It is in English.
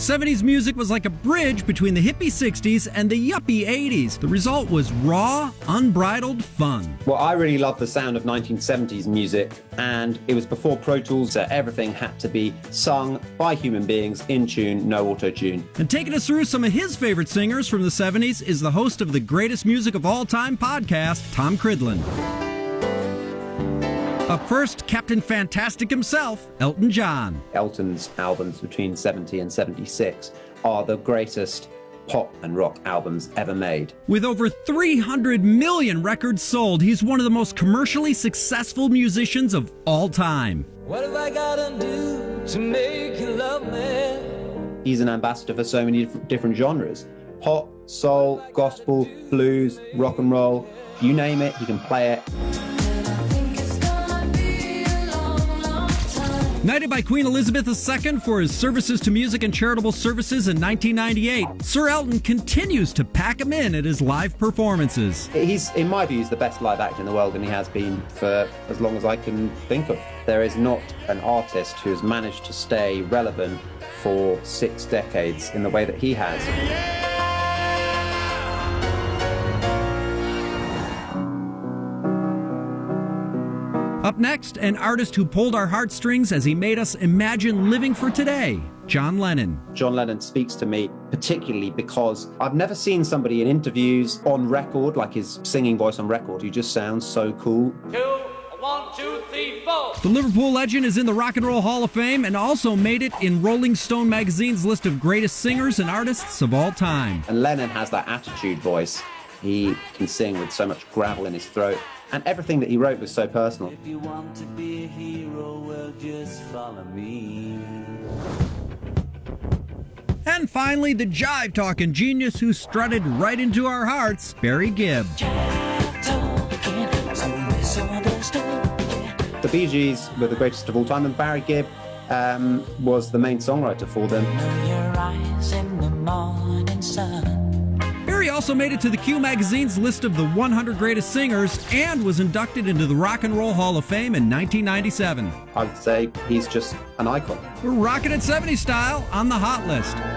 70s music was like a bridge between the hippie 60s and the yuppie 80s. The result was raw, unbridled fun. Well, I really love the sound of 1970s music, and it was before Pro Tools, so everything had to be sung by human beings in tune, no auto-tune. And taking us through some of his favorite singers from the 70s is the host of the Greatest Music of All Time podcast, Tom Cridland. Up first, Captain Fantastic himself, Elton John. Elton's albums between 70 and 76 are the greatest pop and rock albums ever made. With over 300 million records sold, he's one of the most commercially successful musicians of all time. What have I gotta do to make you love me? He's an ambassador for so many different genres. Pop, soul, gospel, blues, rock and roll. You name it, he can play it. Knighted by Queen Elizabeth II for his services to music and charitable services in 1998, Sir Elton continues to pack him in at his live performances. He's, in my view, he's the best live actor in the world, and he has been for as long as I can think of. There is not an artist who has managed to stay relevant for 6 decades in the way that he has. Up next, an artist who pulled our heartstrings as he made us imagine living for today, John Lennon. John Lennon speaks to me particularly because I've never seen somebody in interviews on record, like his singing voice on record, who just sounds so cool. 2, 1, 2, 3, 4. The Liverpool legend is in the Rock and Roll Hall of Fame and also made it in Rolling Stone magazine's list of greatest singers and artists of all time. And Lennon has that attitude voice. He can sing with so much gravel in his throat. And everything that he wrote was so personal. If you want to be a hero, well, just follow me. And finally, the jive-talking genius who strutted right into our hearts, Barry Gibb. The Bee Gees were the greatest of all time, and Barry Gibb was the main songwriter for them. Your eyes in the morning sun. Barry also made it to the Q magazine's list of the 100 greatest singers and was inducted into the Rock and Roll Hall of Fame in 1997. I would say he's just an icon. We're rocking it 70s style on the Hot List.